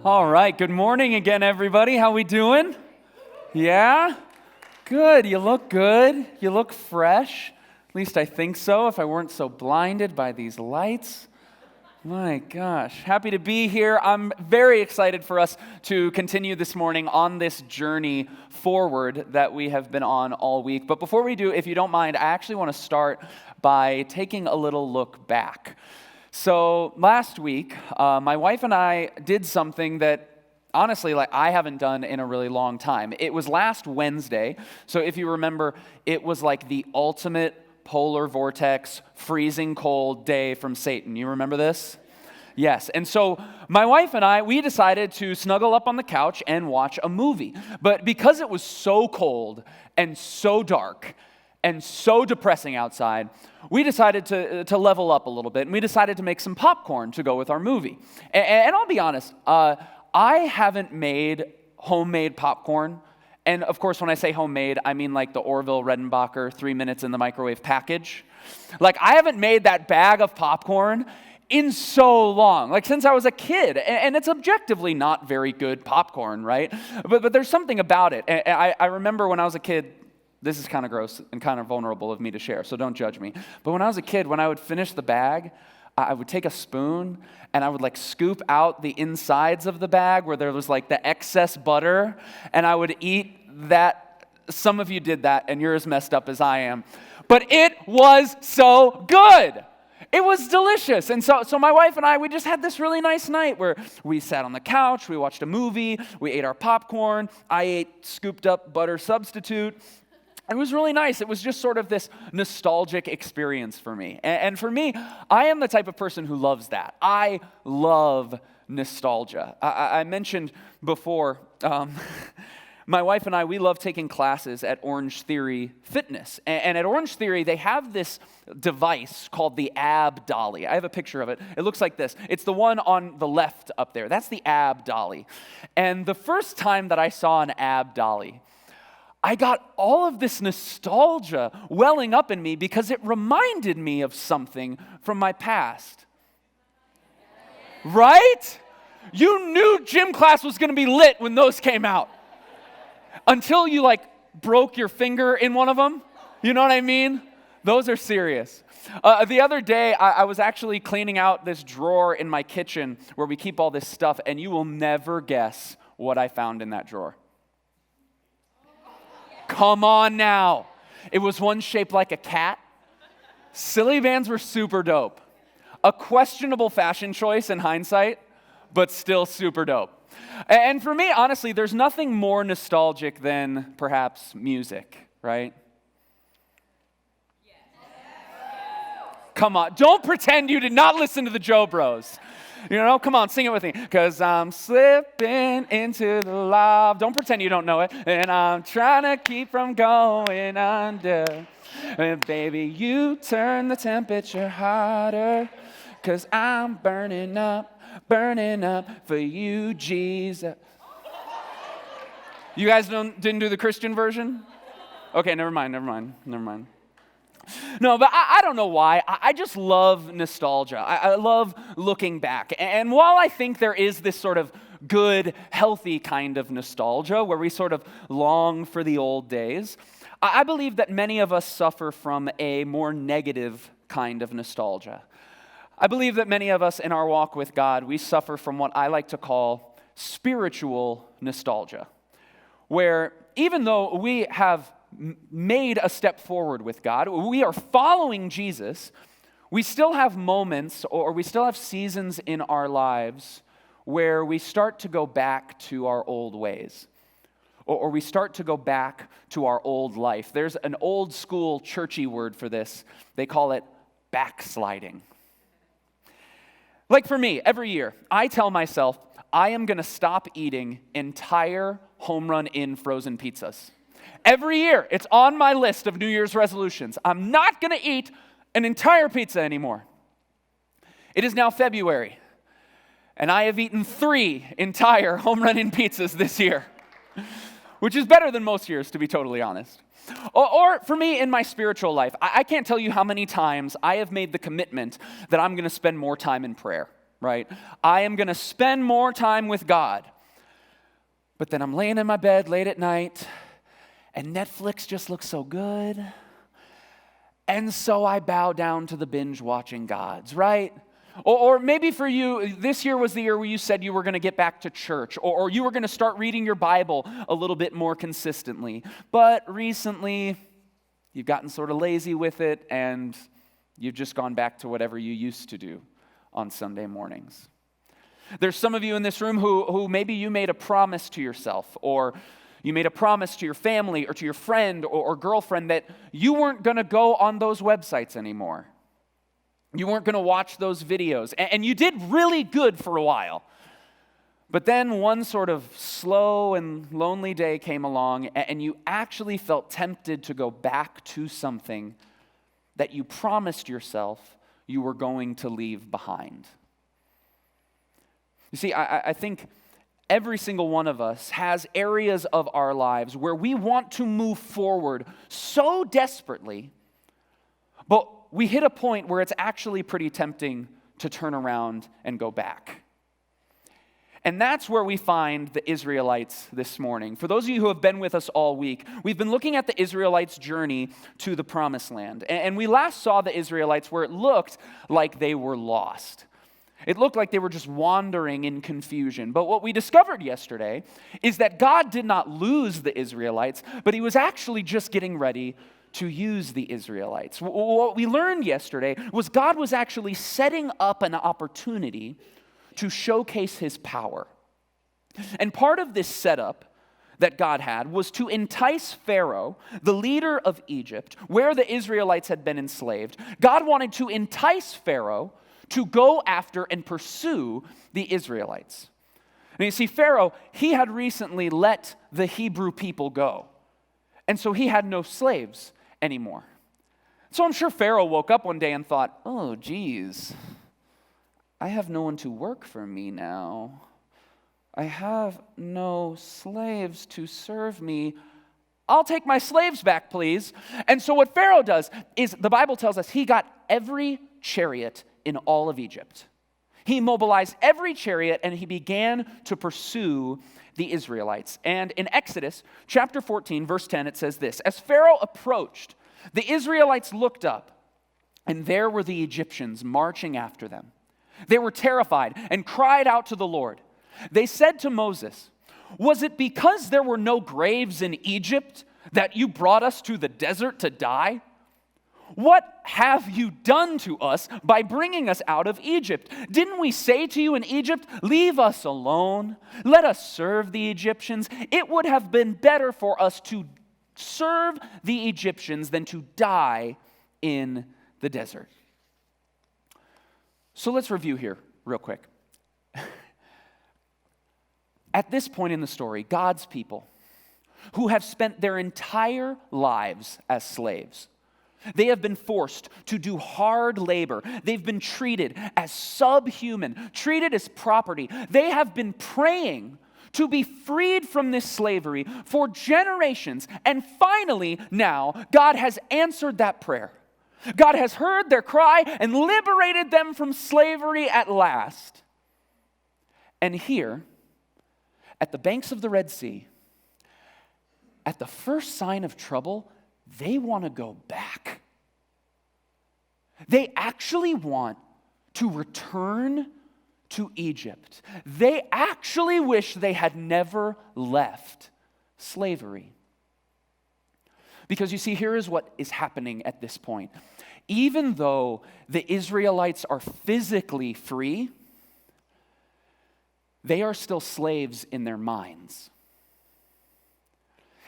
All right, good morning again, everybody. How we doing? Yeah? Good. You look good. You look fresh. At least I think so, if I weren't so blinded by these lights. My gosh. Happy to be here. I'm very excited for us to continue this morning on this journey forward that we have been on all week. But before we do, if you don't mind, I actually want to start by taking a little look back. So last week, my wife and I did something that honestly, I haven't done in a really long time. It was last Wednesday. So if you remember, it was like the ultimate polar vortex, freezing cold day from Satan. You remember this? Yes. And so my wife and I, we decided to snuggle up on the couch and watch a movie. But because it was so cold and so dark and so depressing outside, we decided to level up a little bit, and we decided to make some popcorn to go with our movie. And I'll be honest, I haven't made homemade popcorn. And of course, when I say homemade, I mean like the Orville Redenbacher 3 minutes in the microwave package. Like, I haven't made that bag of popcorn in so long, like since I was a kid. And it's objectively not very good popcorn, right? But there's something about it. And I remember when I was a kid, this is kind of gross and kind of vulnerable of me to share, so don't judge me. But when I was a kid, when I would finish the bag, I would take a spoon and I would like scoop out the insides of the bag where there was like the excess butter, and I would eat that. Some of you did that and you're as messed up as I am. But it was so good. It was delicious. And so my wife and I, we just had this really nice night where we sat on the couch, we watched a movie, we ate our popcorn, I ate scooped up butter substitute. It was really nice. It was just sort of this nostalgic experience for me. And for me, I am the type of person who loves that. I love nostalgia. I mentioned before, my wife and I, we love taking classes at Orange Theory Fitness. And at Orange Theory, they have this device called the ab dolly. I have a picture of it. It looks like this. It's the one on the left up there. That's the ab dolly. And the first time that I saw an ab dolly, I got all of this nostalgia welling up in me because it reminded me of something from my past. Right? You knew gym class was going to be lit when those came out. Until you broke your finger in one of them. You know what I mean? Those are serious. The other day, I was actually cleaning out this drawer in my kitchen where we keep all this stuff, and you will never guess what I found in that drawer. Come on now. It was one shaped like a cat. Silly bands were super dope. A questionable fashion choice in hindsight, but still super dope. And for me, honestly, there's nothing more nostalgic than perhaps music, right? Yes. Come on, don't pretend you did not listen to the Joe Bros. You know, come on, sing it with me. 'Cause I'm slipping into the love. Don't pretend you don't know it. And I'm trying to keep from going under. And baby, you turn the temperature hotter. 'Cause I'm burning up for you, Jesus. You guys didn't do the Christian version? Okay, never mind. No, but I don't know why. I just love nostalgia. I love looking back. And while I think there is this sort of good, healthy kind of nostalgia where we sort of long for the old days, I believe that many of us suffer from a more negative kind of nostalgia. I believe that many of us in our walk with God, we suffer from what I like to call spiritual nostalgia, where even though we have made a step forward with God, we are following Jesus, we still have moments or we still have seasons in our lives where we start to go back to our old ways, or we start to go back to our old life. There's an old school churchy word for this. They call it backsliding. Like for me, every year, I tell myself I am going to stop eating entire Home Run Inn frozen pizzas. Every year, it's on my list of New Year's resolutions. I'm not going to eat an entire pizza anymore. It is now February, and I have eaten 3 entire Home Run Inn pizzas this year, which is better than most years, to be totally honest. Or for me, in my spiritual life, I can't tell you how many times I have made the commitment that I'm going to spend more time in prayer. right? I am going to spend more time with God. But then I'm laying in my bed late at night, and Netflix just looks so good. And so I bow down to the binge-watching gods, right? Or maybe for you, this year was the year where you said you were going to get back to church, or you were going to start reading your Bible a little bit more consistently. But recently, you've gotten sort of lazy with it, and you've just gone back to whatever you used to do on Sunday mornings. There's some of you in this room who maybe you made a promise to yourself, or you made a promise to your family or to your friend or girlfriend that you weren't going to go on those websites anymore. You weren't going to watch those videos. And you did really good for a while. But then one sort of slow and lonely day came along, and you actually felt tempted to go back to something that you promised yourself you were going to leave behind. You see, I think every single one of us has areas of our lives where we want to move forward so desperately, but we hit a point where it's actually pretty tempting to turn around and go back. And that's where we find the Israelites this morning. For those of you who have been with us all week, we've been looking at the Israelites' journey to the Promised Land. And we last saw the Israelites where it looked like they were lost. It looked like they were just wandering in confusion. But what we discovered yesterday is that God did not lose the Israelites, but he was actually just getting ready to use the Israelites. What we learned yesterday was God was actually setting up an opportunity to showcase his power. And part of this setup that God had was to entice Pharaoh, the leader of Egypt, where the Israelites had been enslaved. God wanted to entice Pharaoh to go after and pursue the Israelites. And you see, Pharaoh, he had recently let the Hebrew people go. And so he had no slaves anymore. So I'm sure Pharaoh woke up one day and thought, oh, geez, I have no one to work for me now. I have no slaves to serve me. I'll take my slaves back, please. And so what Pharaoh does is, the Bible tells us, he got every chariot in all of Egypt. He mobilized every chariot and he began to pursue the Israelites. And in Exodus chapter 14, verse 10, it says this: as Pharaoh approached, the Israelites looked up, and there were the Egyptians marching after them. They were terrified and cried out to the Lord. They said to Moses, "Was it because there were no graves in Egypt that you brought us to the desert to die? What have you done to us by bringing us out of Egypt? Didn't we say to you in Egypt, 'Leave us alone, let us serve the Egyptians'? It would have been better for us to serve the Egyptians than to die in the desert." So let's review here real quick. At this point in the story, God's people, who have spent their entire lives as slaves, they have been forced to do hard labor. They've been treated as subhuman, treated as property. They have been praying to be freed from this slavery for generations. And finally, now, God has answered that prayer. God has heard their cry and liberated them from slavery at last. And here, at the banks of the Red Sea, at the first sign of trouble, they want to go back. They actually want to return to Egypt. They actually wish they had never left slavery. Because you see, here is what is happening at this point. Even though the Israelites are physically free, they are still slaves in their minds.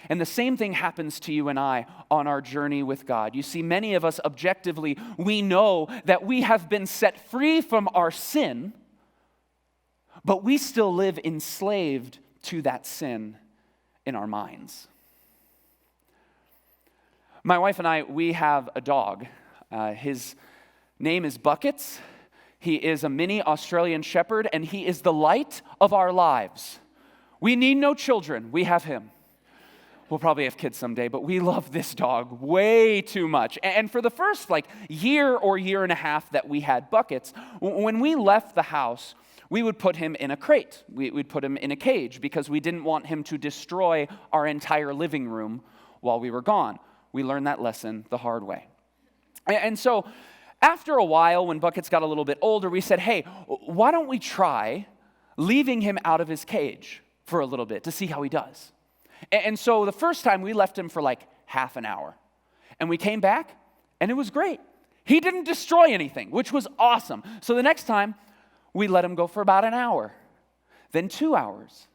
And the same thing happens to you and I on our journey with God. You see, many of us objectively, we know that we have been set free from our sin, but we still live enslaved to that sin in our minds. My wife and I, we have a dog. His name is Buckets. He is a mini Australian Shepherd, and he is the light of our lives. We need no children. We have him. We'll probably have kids someday, but we love this dog way too much. And for the first year or year and a half that we had Buckets, when we left the house, we would put him in a crate. We'd put him in a cage because we didn't want him to destroy our entire living room while we were gone. We learned that lesson the hard way. And so after a while, when Buckets got a little bit older, we said, hey, why don't we try leaving him out of his cage for a little bit to see how he does? And so the first time we left him for half an hour. And we came back, and it was great. He didn't destroy anything, which was awesome. So the next time, we let him go for about an hour, then 2 hours,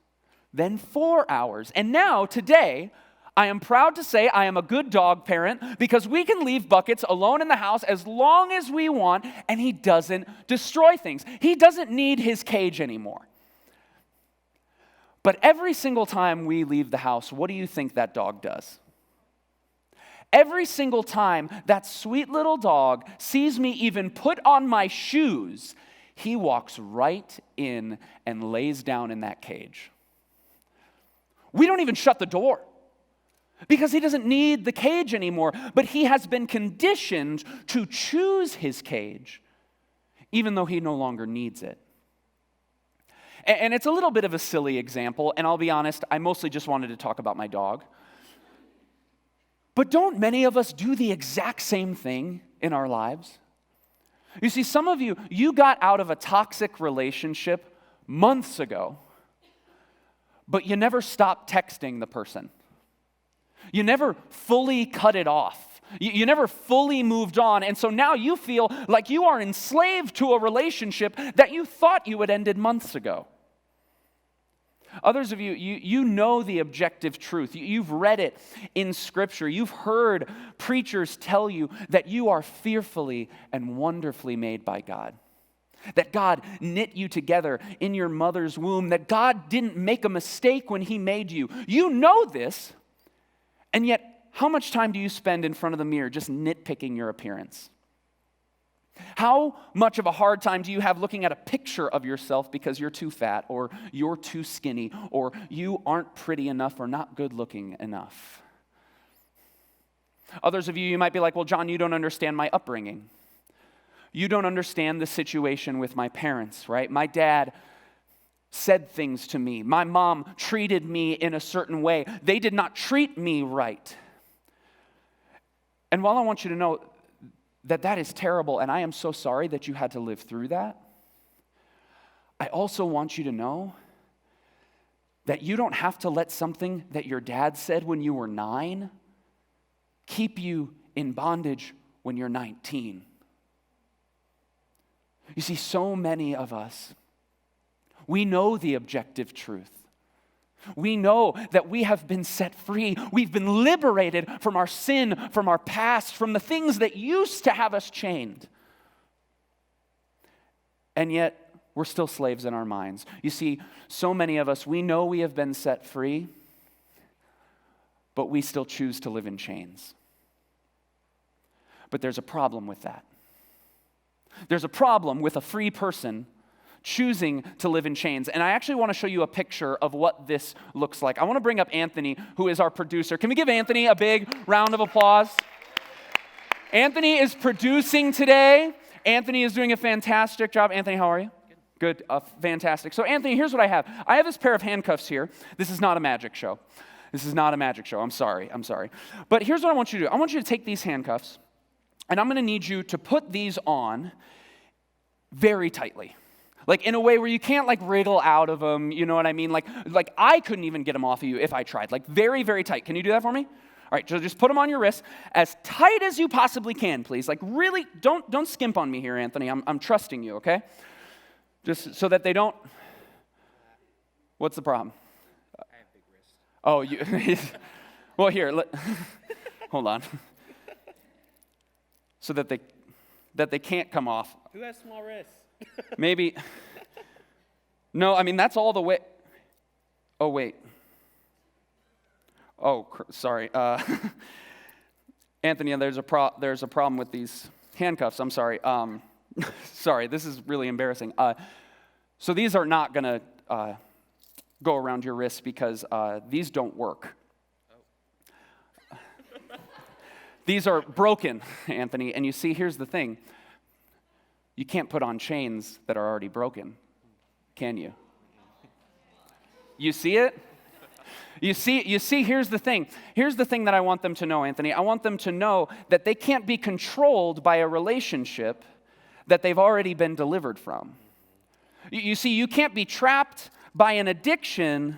then 4 hours. And now, today, I am proud to say I am a good dog parent because we can leave Buckets alone in the house as long as we want, and he doesn't destroy things. He doesn't need his cage anymore. But every single time we leave the house, what do you think that dog does? Every single time that sweet little dog sees me even put on my shoes, he walks right in and lays down in that cage. We don't even shut the door because he doesn't need the cage anymore, but he has been conditioned to choose his cage even though he no longer needs it. And it's a little bit of a silly example, and I'll be honest, I mostly just wanted to talk about my dog. But don't many of us do the exact same thing in our lives? You see, some of you got out of a toxic relationship months ago, but you never stopped texting the person. You never fully cut it off. You never fully moved on, and so now you feel like you are enslaved to a relationship that you thought you had ended months ago. Others of you know the objective truth. You've read it in Scripture. You've heard preachers tell you that you are fearfully and wonderfully made by God. That God knit you together in your mother's womb. That God didn't make a mistake when He made you. You know this, and yet how much time do you spend in front of the mirror just nitpicking your appearance? How much of a hard time do you have looking at a picture of yourself because you're too fat or you're too skinny or you aren't pretty enough or not good looking enough? Others of you might be like, well, John, you don't understand my upbringing. You don't understand the situation with my parents, right? My dad said things to me. My mom treated me in a certain way. They did not treat me right. And while I want you to know that is terrible, and I am so sorry that you had to live through that, I also want you to know that you don't have to let something that your dad said when you were 9 keep you in bondage when you're 19. You see, so many of us, we know the objective truth. We know that we have been set free. We've been liberated from our sin, from our past, from the things that used to have us chained. And yet, we're still slaves in our minds. You see, so many of us, we know we have been set free, but we still choose to live in chains. But there's a problem with that. There's a problem with a free person choosing to live in chains. And I actually want to show you a picture of what this looks like. I want to bring up Anthony, who is our producer. Can we give Anthony a big round of applause? Anthony is producing today. Anthony is doing a fantastic job. Anthony, how are you? Good. Fantastic. So Anthony, here's what I have. I have this pair of handcuffs here. This is not a magic show. This is not a magic show. I'm sorry. But here's what I want you to do. I want you to take these handcuffs, and I'm going to need you to put these on very tightly. Like in a way where you can't wriggle out of them, you know what I mean? Like I couldn't even get them off of you if I tried. Like very, very tight. Can you do that for me? All right, so just put them on your wrists as tight as you possibly can, please. Like really, don't skimp on me here, Anthony. I'm trusting you, okay? Just so that they don't. What's the problem? I have big wrists. Oh, you. Well, here. Hold on. So that they can't come off. Who has small wrists? Maybe. No, I mean, that's all the way. Oh, wait. Oh, sorry. Anthony, there's a problem with these handcuffs. I'm sorry. Sorry, this is really embarrassing. So these are not going to go around your wrists because these don't work. These are broken, Anthony. And you see, here's the thing. You can't put on chains that are already broken, can you? You see it? You see, here's the thing. Here's the thing that I want them to know, Anthony. I want them to know that they can't be controlled by a relationship that they've already been delivered from. You see, you can't be trapped by an addiction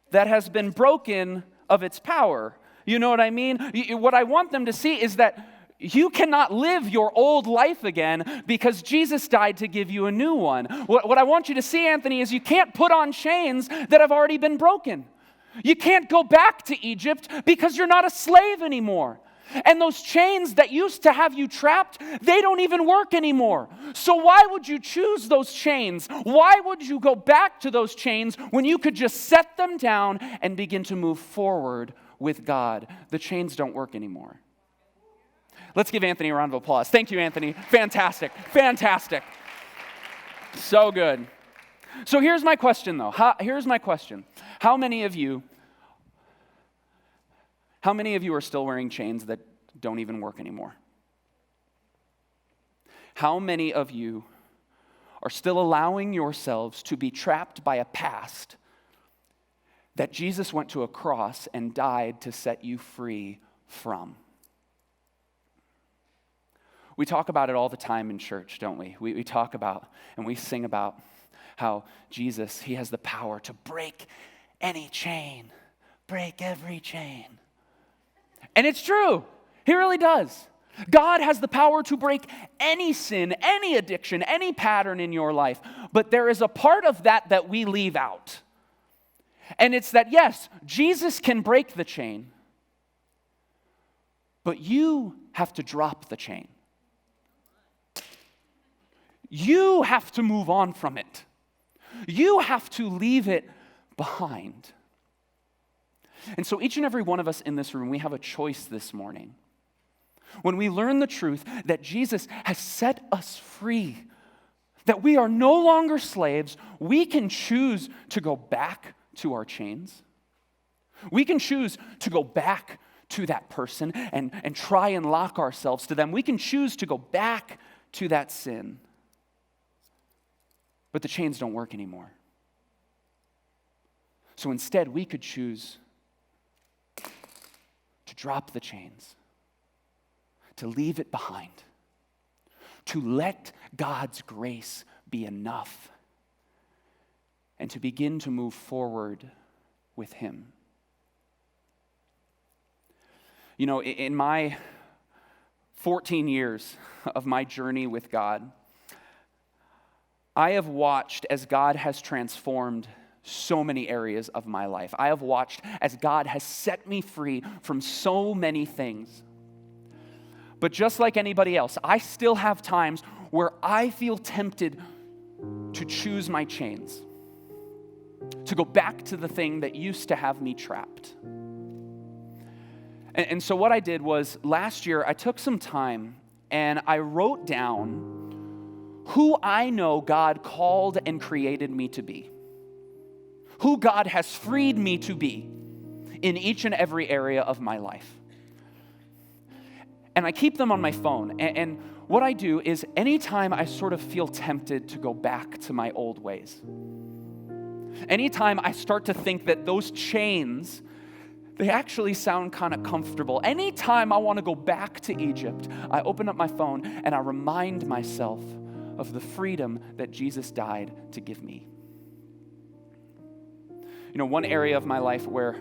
that has been broken of its power. You know what I mean? What I want them to see is that you cannot live your old life again because Jesus died to give you a new one. What I want you to see, Anthony, is you can't put on chains that have already been broken. You can't go back to Egypt because you're not a slave anymore. And those chains that used to have you trapped, they don't even work anymore. So why would you choose those chains? Why would you go back to those chains when you could just set them down and begin to move forward with God? The chains don't work anymore. Let's give Anthony a round of applause. Thank you, Anthony. Fantastic. Fantastic. So good. So here's my question, though. Here's my question. How many of you are still wearing chains that don't even work anymore? How many of you are still allowing yourselves to be trapped by a past that Jesus went to a cross and died to set you free from? We talk about it all the time in church, don't we? We talk about and we sing about how Jesus, he has the power to break any chain, break every chain. And it's true. He really does. God has the power to break any sin, any addiction, any pattern in your life. But there is a part of that we leave out. And it's that, yes, Jesus can break the chain, but you have to drop the chain. You have to move on from it. You have to leave it behind. And so each and every one of us in this room, we have a choice this morning. When we learn the truth that Jesus has set us free, that we are no longer slaves, we can choose to go back to our chains. We can choose to go back to that person and try and lock ourselves to them. We can choose to go back to that sin. But the chains don't work anymore. So instead, we could choose to drop the chains, to leave it behind, to let God's grace be enough, and to begin to move forward with Him. You know, in my 14 years of my journey with God, I have watched as God has transformed so many areas of my life. I have watched as God has set me free from so many things. But just like anybody else, I still have times where I feel tempted to choose my chains, to go back to the thing that used to have me trapped. And so what I did was last year I took some time and I wrote down who I know God called and created me to be, who God has freed me to be in each and every area of my life. And I keep them on my phone. And what I do is anytime I sort of feel tempted to go back to my old ways, anytime I start to think that those chains, they actually sound kind of comfortable, anytime I want to go back to Egypt, I open up my phone and I remind myself of the freedom that Jesus died to give me. You know, one area of my life where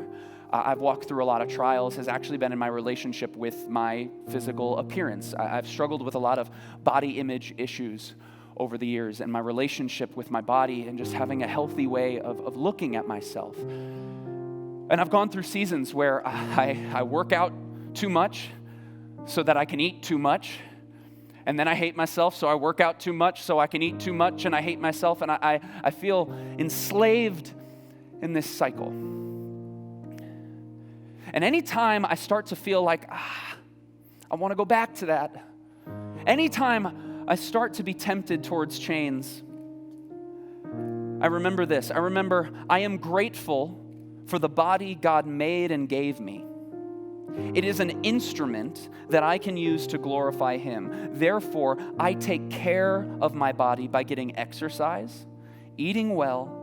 I've walked through a lot of trials has actually been in my relationship with my physical appearance. I've struggled with a lot of body image issues over the years, and my relationship with my body and just having a healthy way of looking at myself. And I've gone through seasons where I work out too much so that I can eat too much. And then I hate myself, so I work out too much so I can eat too much, and I hate myself, and I feel enslaved in this cycle. And anytime I start to feel like, I want to go back to that, anytime I start to be tempted towards chains, I remember this. I remember I am grateful for the body God made and gave me. It is an instrument that I can use to glorify Him. Therefore, I take care of my body by getting exercise, eating well,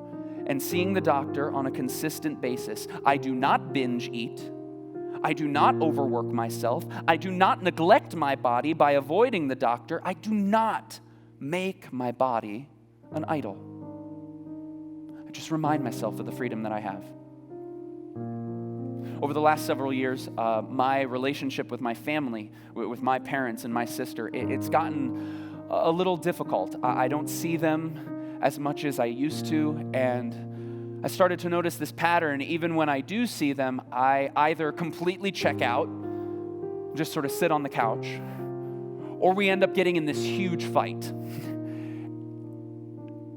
and seeing the doctor on a consistent basis. I do not binge eat. I do not overwork myself. I do not neglect my body by avoiding the doctor. I do not make my body an idol. I just remind myself of the freedom that I have. Over the last several years, my relationship with my family, with my parents and my sister, it's gotten a little difficult. I don't see them as much as I used to, and I started to notice this pattern. Even when I do see them, I either completely check out, just sort of sit on the couch, or we end up getting in this huge fight.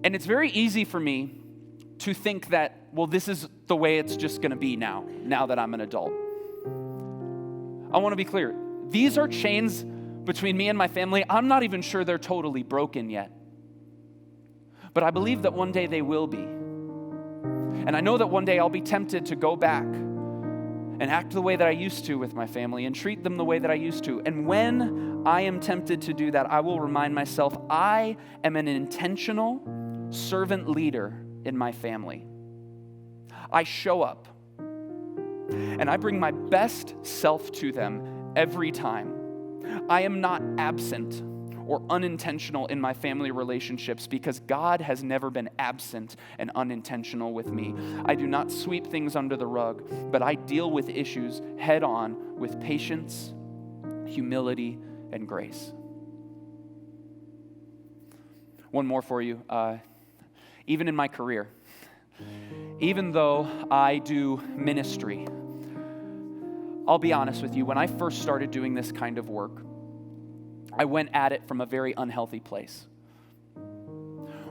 And it's very easy for me to think that, well, this is the way it's just going to be now that I'm an adult. I want to be clear. These are chains between me and my family. I'm not even sure they're totally broken yet. But I believe that one day they will be. And I know that one day I'll be tempted to go back and act the way that I used to with my family and treat them the way that I used to. And when I am tempted to do that, I will remind myself I am an intentional servant leader in my family. I show up and I bring my best self to them every time. I am not absent or unintentional in my family relationships because God has never been absent and unintentional with me. I do not sweep things under the rug, but I deal with issues head on with patience, humility, and grace. One more for you. Even in my career, even though I do ministry, I'll be honest with you, when I first started doing this kind of work, I went at it from a very unhealthy place.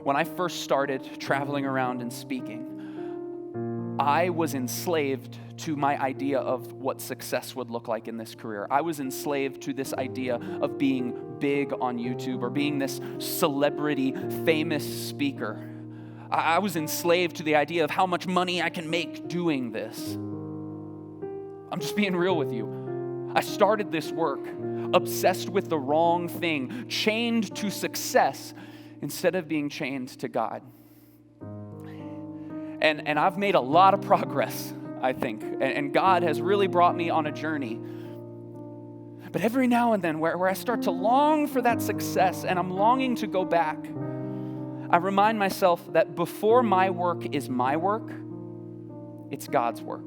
When I first started traveling around and speaking, I was enslaved to my idea of what success would look like in this career. I was enslaved to this idea of being big on YouTube or being this celebrity, famous speaker. I was enslaved to the idea of how much money I can make doing this. I'm just being real with you. I started this work obsessed with the wrong thing, chained to success instead of being chained to God. And I've made a lot of progress, I think, and God has really brought me on a journey. But every now and then where I start to long for that success and I'm longing to go back, I remind myself that before my work is my work, it's God's work.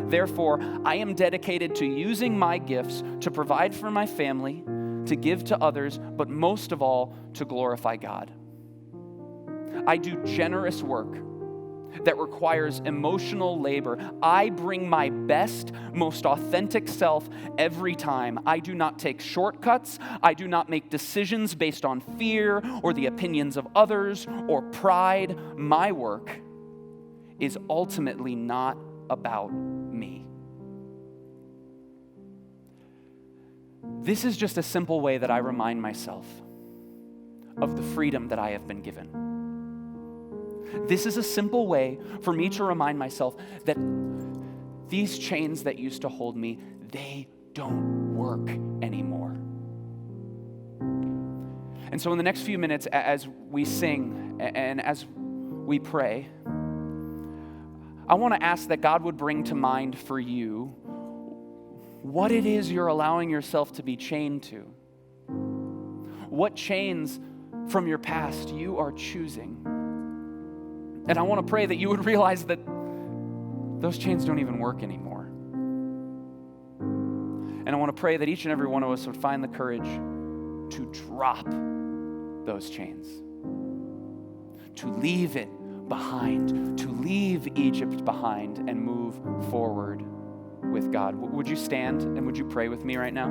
Therefore, I am dedicated to using my gifts to provide for my family, to give to others, but most of all, to glorify God. I do generous work that requires emotional labor. I bring my best, most authentic self every time. I do not take shortcuts. I do not make decisions based on fear or the opinions of others or pride. My work is ultimately not about me. This is just a simple way that I remind myself of the freedom that I have been given. This is a simple way for me to remind myself that these chains that used to hold me, they don't work anymore. And so in the next few minutes, as we sing and as we pray, I want to ask that God would bring to mind for you what it is you're allowing yourself to be chained to. What chains from your past you are choosing. And I want to pray that you would realize that those chains don't even work anymore. And I want to pray that each and every one of us would find the courage to drop those chains, to leave it behind, to leave Egypt behind and move forward with God. Would you stand and would you pray with me right now?